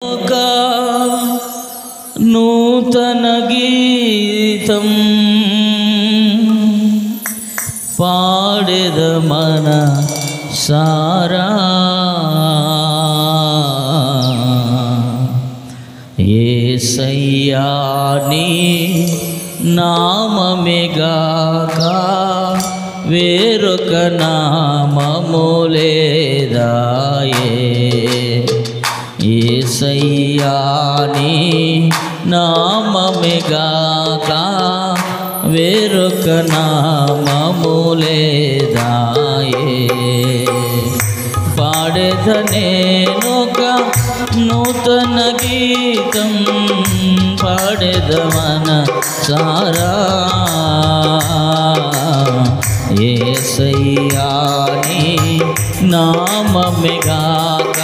ఒక నూతన గీతం పాడెద మన సారా యేసయ్యా నీ నామమేగాక వేరొక నామము లేదాయే యేసయ్యా నీ నామమేగాక వేరొక నామము లేదాయే పాడెద నేనొక నూతన గీతం పాడెద మన సారా యేసయ్యా నీ నామమేగాక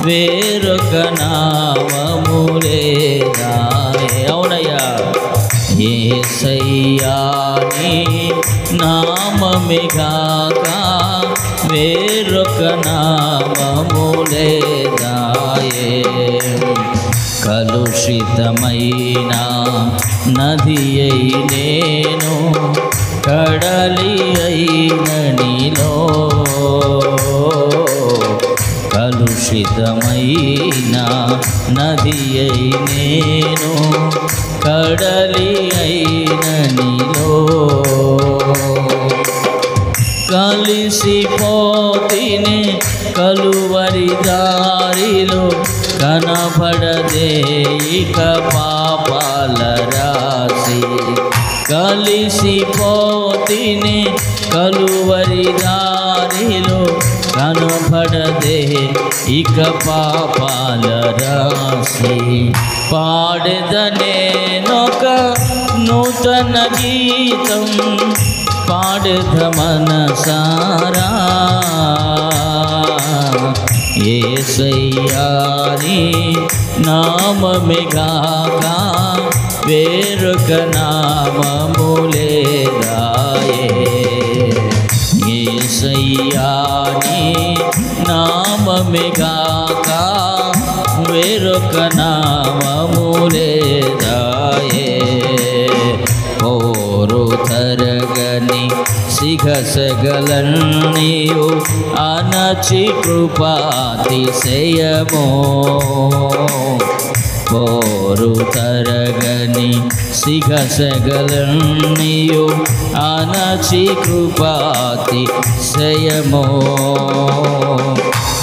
వేరొక నామము లేదాయే అవునయ్యా యేసయ్యా నీ నామమేగాక వేరొక నామము లేదాయే కలుషితమైన నది అయి నేను కడలి అయిన నీలో కలుషితమైన నది అయి నేను కడలి అయిన నీలో కలిసిపోతిని కలువరి దారిలో కనబడదే ఇక పాపాల రాశి కలిసిపోతిని కలువరి దారిలో కనబడదే ఇక పాపాల రాశి పాడెద నేనొక నూతన గీతం పాడెద మన సారా యేసయ్యా నీ నామమేగాక వేరొక నామము లేదాయే యేసయ్యా నీ నామమేగాక వేరొక నామము లేదాయే ఓరు తరగని సిగసగలన్నీయు అనచి కృపాతిశయమో ఓరు తరగని సిగసగలన్నీయు అనచి కృపాతిశయమో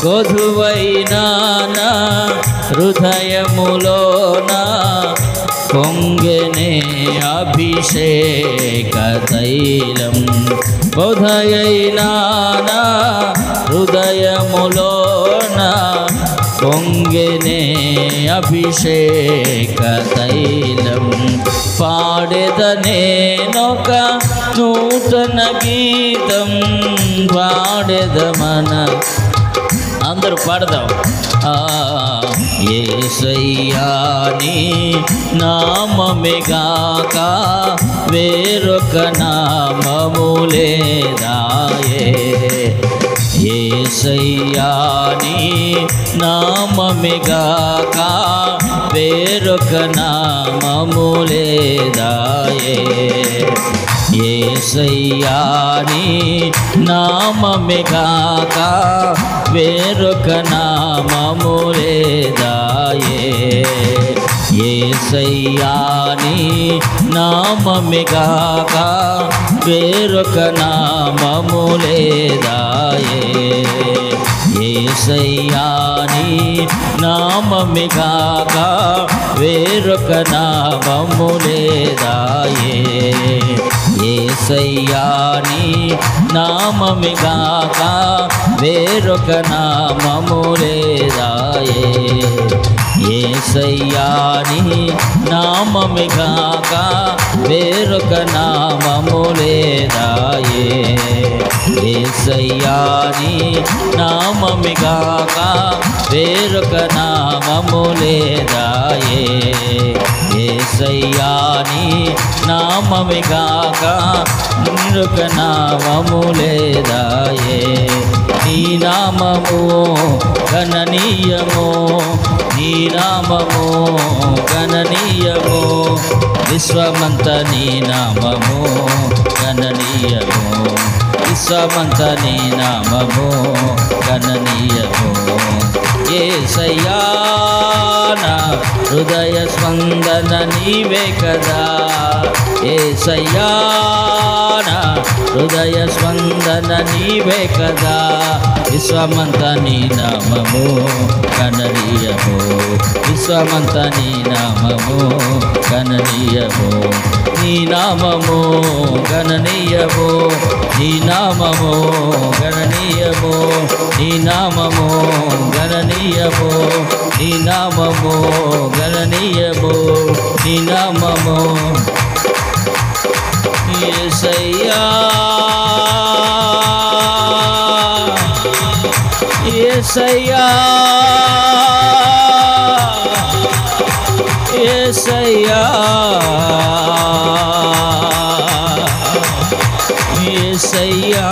కొదువైన నా హృదయములోన పొంగెనే అభిషేక తైలం కొదయైన నా హృదయములోన పొంగెనే అభిషేక తైలం పాడెద నేనొక నూతన గీతం పాడెద మన అందరూ పాడదాం యేసయ్యా నీ నామమేగాక వేరొక నామము లేదాయే యేసయ్యా నీ నామమేగాక వేరొక నామము లేదాయే యేసయ్యా నీ నామమేగాక వేరొక నామము లేదాయే యేసయ్యా నీ నామమేగాక వేరొక నామము లేదాయే యేసయ్యా నీ నామమేగాక వేరొక నామము లేదాయే యేసయ్యా నీ నామమేగాక వేరొక నామము లేదాయే యేసయ్యా నీ నామమేగాక వేరొక నామము లేదాయే యేసయ్యా నీ నామమేగాక వేరొక నామము లేదాయే యేసయ్యా నీ నామమేగాక వేరొక నామము లేదాయే నీ నామము గణనీయము నీ నామము గణనీయము, విశ్వమంత నీ నామము గణనీయము, విశ్వమంత నీ నామము గణనీయము. యేసయ్యా నా హృదయ స్పందన నీవే కదా, యేసయ్యా నా హృదయ స్పందన నీవే కదా, విశ్వమంత నీ నామము గణనీయము, విశ్వమంత నీ నామము గణనీయము, నీ నామము గణనీయము, నీ నామము గణనీయము, నీ నామము గణనీయము, నీ నామము గణనీయము, నీ నామము. యేసయ్యా యేసయ్యా యేసయ్యా యేసయ్యా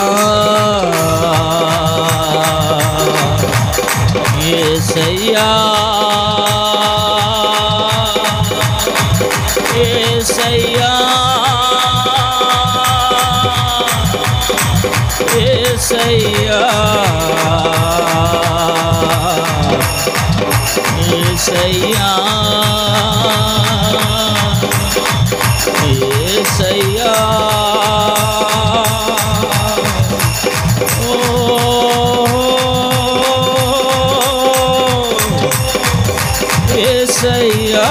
యేసయ్యా యేసయ్యా యేసయ్యా యేసయ్యా యేసయ్యా యేసయ్యా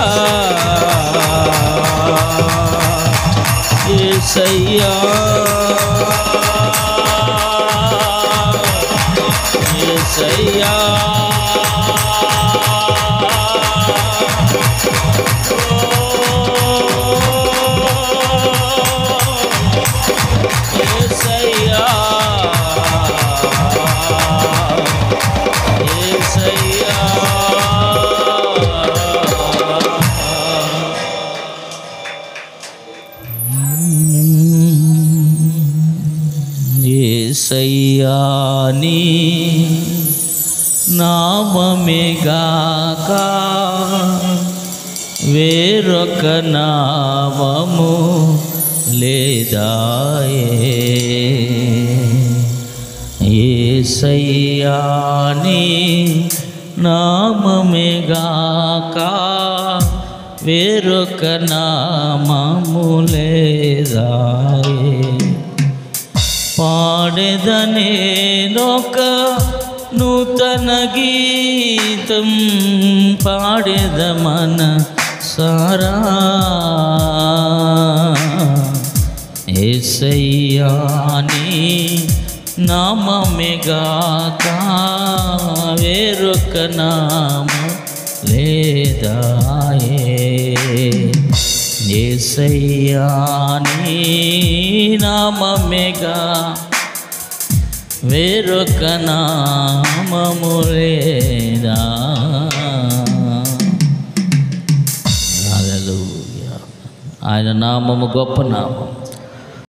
యేసయ్యా యేసయ్యా యేసయ్యా యేసయ్యా యేసయ్యా నీ నామమేగాక వేరొక నామము లేదాయే, యేసయ్యా నీ నామమేగాక వేరొక నామము లేదాయే. పాడెదనేనొక నూతన గీతం, పాడెద మనసారా, యేసయ్యా నీ నామమేగాక వేరొక నామము లేదాయే, యేసయ్యా నీ నామమేగా వేరొక నామము లేదా. హల్లెలూయా. ఆయన నామము గొప్ప నామం.